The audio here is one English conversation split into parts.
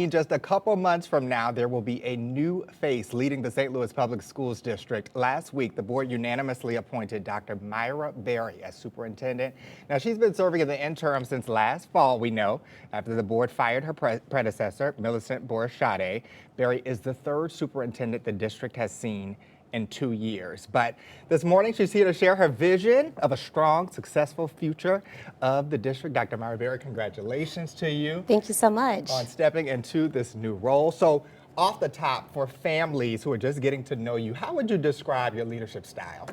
In just a couple months from now, there will be a new face leading the St. Louis Public Schools District. Last week, the board unanimously appointed Dr. Myra Berry as superintendent. Now, she's been serving in the interim since last fall, we know, after the board fired her predecessor, Millicent Borchade. Berry is the third superintendent the district has seen in 2 years. But this morning, she's here to share her vision of a strong, successful future of the district. Dr. Myra Berry, congratulations to you. Thank you so much. On stepping into this new role. So off the top, for families who are just getting to know you, how would you describe your leadership style?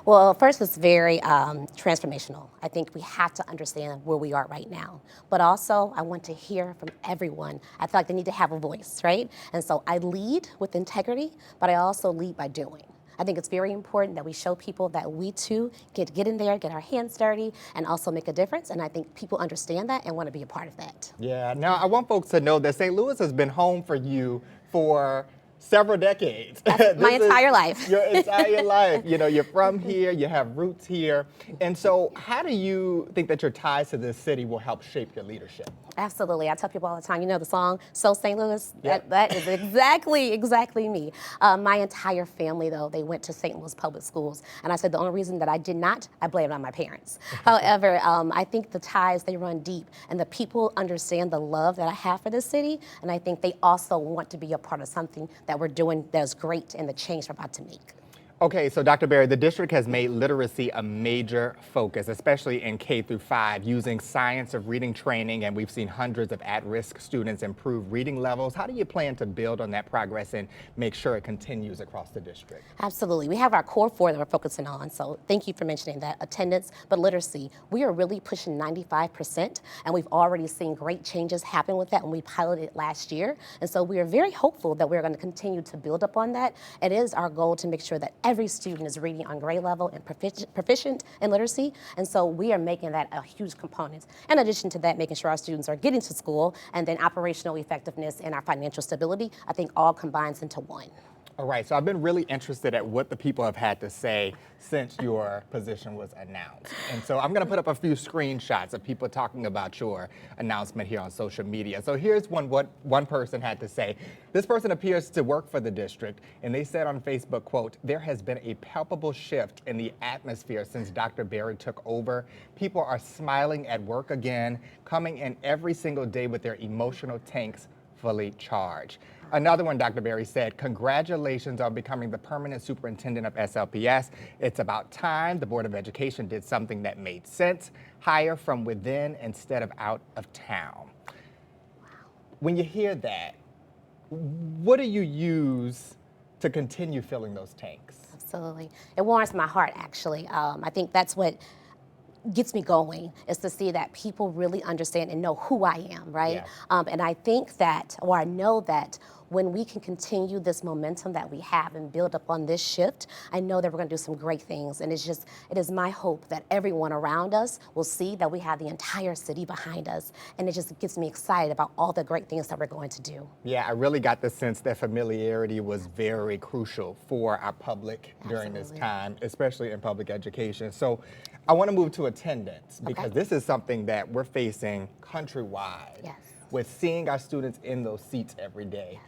Well, first, it's very transformational. I think we have to understand where we are right now. But also, I want to hear from everyone. I feel like they need to have a voice, right? And so I lead with integrity, but I also lead by doing. I think it's very important that we show people that we too get in there, get our hands dirty, and also make a difference. And I think people understand that and want to be a part of that. Yeah, now I want folks to know that St. Louis has been home for you for several decades. My entire life. Your entire life. You know, you're from here, you have roots here. And so how do you think that your ties to this city will help shape your leadership? Absolutely. I tell people all the time, you know the song, So St. Louis? Yep. That is exactly me. My entire family, though, they went to St. Louis Public Schools. And I said the only reason that I did not, I blame it on my parents. However, I think the ties, they run deep. And the people understand the love that I have for this city. And I think they also want to be a part of something that we're doing that's great and the change we're about to make. Okay, so Dr. Berry, the district has made literacy a major focus, especially in K through 5, using science of reading training, and we've seen hundreds of at-risk students improve reading levels. How do you plan to build on that progress and make sure it continues across the district? Absolutely. We have our core 4 that we're focusing on, so thank you for mentioning that. Attendance, but literacy. We are really pushing 95%, and we've already seen great changes happen with that when we piloted it last year. And so we are very hopeful that we're going to continue to build up on that. It is our goal to make sure that every student is reading on grade level and proficient in literacy, and so we are making that a huge component. In addition to that, making sure our students are getting to school, and then operational effectiveness and our financial stability, I think all combines into one. All right, so I've been really interested at what the people have had to say since your position was announced. And so I'm gonna put up a few screenshots of people talking about your announcement here on social media. So here's what one person had to say. This person appears to work for the district, and they said on Facebook, quote, "There has been a palpable shift in the atmosphere since Dr. Berry took over. People are smiling at work again, coming in every single day with their emotional tanks fully charged." Another one, Dr. Berry said, "Congratulations on becoming the permanent superintendent of SLPS. It's about time the Board of Education did something that made sense. Hire from within instead of out of town." Wow. When you hear that, what do you use to continue filling those tanks? Absolutely. It warms my heart, actually. I think that's what gets me going, is to see that people really understand and know who I am, right? Yeah. And I think that, or I know that when we can continue this momentum that we have and build up on this shift, I know that we're gonna do some great things. And it is my hope that everyone around us will see that we have the entire city behind us. And it just gets me excited about all the great things that we're going to do. Yeah, I really got the sense that familiarity was very crucial for our public during this time, especially in public education. So I want to move to attendance, because this is something that we're facing countrywide with seeing our students in those seats every day.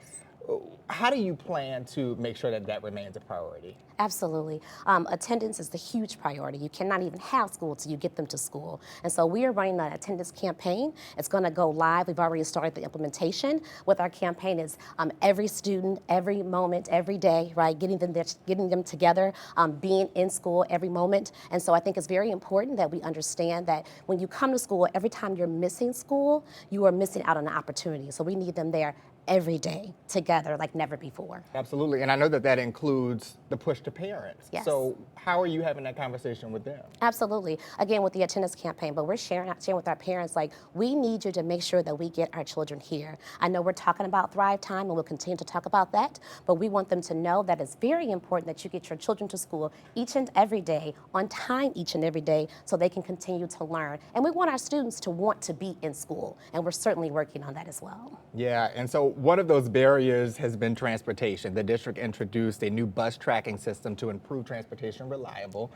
How do you plan to make sure that that remains a priority? Absolutely. Attendance is the huge priority. You cannot even have school till you get them to school. And so we are running an attendance campaign. It's going to go live. We've already started the implementation. With our campaign is every student, every moment, every day, right? Getting them together, being in school every moment. And so I think it's very important that we understand that when you come to school, every time you're missing school, you are missing out on an opportunity. So we need them there every day together like never before. Absolutely, and I know that that includes the push to parents. Yes. So how are you having that conversation with them? Absolutely. Again, with the attendance campaign, but we're sharing with our parents, like, we need you to make sure that we get our children here. I know we're talking about Thrive Time, and we'll continue to talk about that, but we want them to know that it's very important that you get your children to school each and every day, on time each and every day, so they can continue to learn. And we want our students to want to be in school, and we're certainly working on that as well. Yeah, and so one of those barriers has been urban transportation. The district introduced a new bus tracking system to improve reliable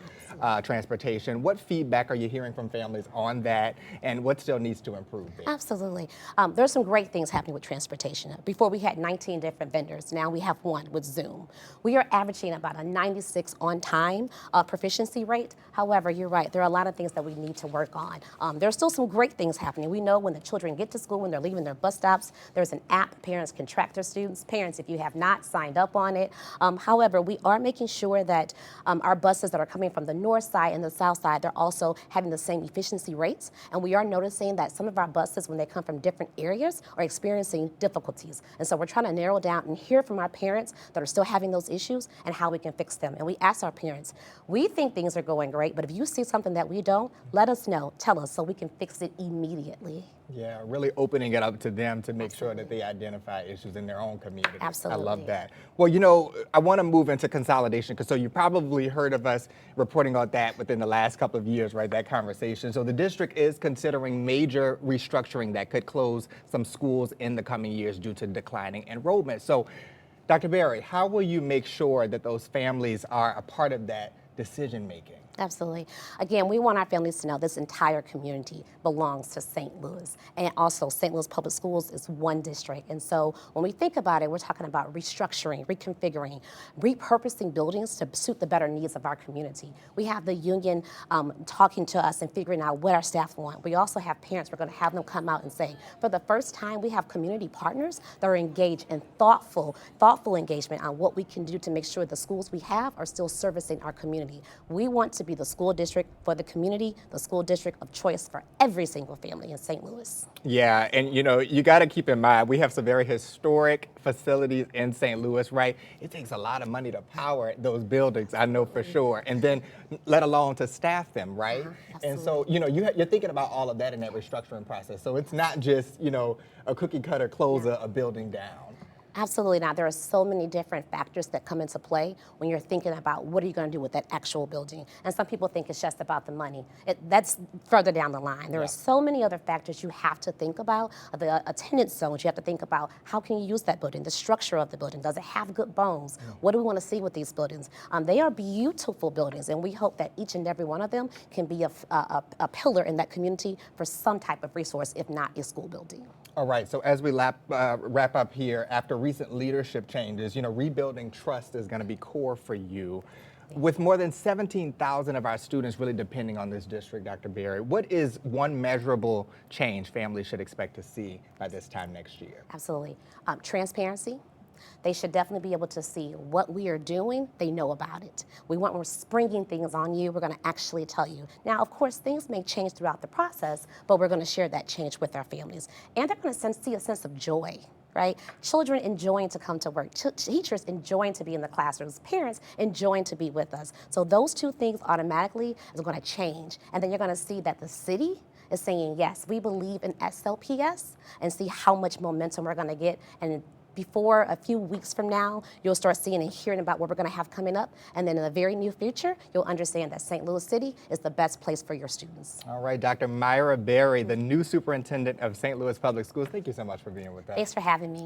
transportation. What feedback are you hearing from families on that, and what still needs to improve there? Absolutely. There's some great things happening with transportation. Before we had 19 different vendors. Now we have one with Zoom. We are averaging about a 96 on-time proficiency rate. However, you're right. There are a lot of things that we need to work on. There's still some great things happening. We know when the children get to school, when they're leaving their bus stops, there's an app. Parents can track their students. Parents, if you have not signed up on it. However, we are making sure that our buses that are coming from the north side and the south side, they're also having the same efficiency rates. And we are noticing that some of our buses, when they come from different areas, are experiencing difficulties. And so we're trying to narrow down and hear from our parents that are still having those issues and how we can fix them. And we ask our parents, we think things are going great, but if you see something that we don't, let us know, tell us so we can fix it immediately. Yeah, really opening it up to them to make sure that they identify issues in their own community. Absolutely. I love that. Well, you know, I want to move into consolidation because so you probably heard of us reporting on that within the last couple of years, right? That conversation. So the district is considering major restructuring that could close some schools in the coming years due to declining enrollment. So, Dr. Berry, how will you make sure that those families are a part of that decision making? Absolutely. Again, we want our families to know this entire community belongs to St. Louis. And also, St. Louis Public Schools is one district. And so when we think about it, we're talking about restructuring, reconfiguring, repurposing buildings to suit the better needs of our community. We have the union talking to us and figuring out what our staff want. We also have parents. We're going to have them come out and say, for the first time, we have community partners that are engaged in thoughtful engagement on what we can do to make sure the schools we have are still servicing our community. We want to be the school district for the community, the school district of choice for every single family in St. Louis. Yeah, and you know, you got to keep in mind, we have some very historic facilities in St. Louis, right? It takes a lot of money to power those buildings, I know for sure, and then let alone to staff them, right? And so, you know, you're thinking about all of that in that restructuring process. So it's not just, you know, a cookie cutter close a building down. Absolutely not. There are so many different factors that come into play when you're thinking about what are you going to do with that actual building. And some people think it's just about the money. That's further down the line. There are so many other factors you have to think about. The attendance zones, you have to think about how can you use that building, the structure of the building. Does it have good bones? What do we want to see with these buildings? They are beautiful buildings, and we hope that each and every one of them can be a pillar in that community for some type of resource, if not a school building. All right, so as we wrap up here, after recent leadership changes, you know, rebuilding trust is going to be core for you. With more than 17,000 of our students really depending on this district, Dr. Berry, what is one measurable change families should expect to see by this time next year? Absolutely. Transparency. They should definitely be able to see what we are doing. They know about it. We're springing things on you. We're going to actually tell you. Now, of course, things may change throughout the process, but we're going to share that change with our families. And they're going to see a sense of joy, right? Children enjoying to come to work. Teachers enjoying to be in the classrooms. Parents enjoying to be with us. So those two things automatically is going to change. And then you're going to see that the city is saying, yes, we believe in SLPS, and see how much momentum we're going to get. And before a few weeks from now, you'll start seeing and hearing about what we're going to have coming up. And then in the very near future, you'll understand that St. Louis City is the best place for your students. All right, Dr. Myra Berry, the new superintendent of St. Louis Public Schools. Thank you so much for being with us. Thanks for having me.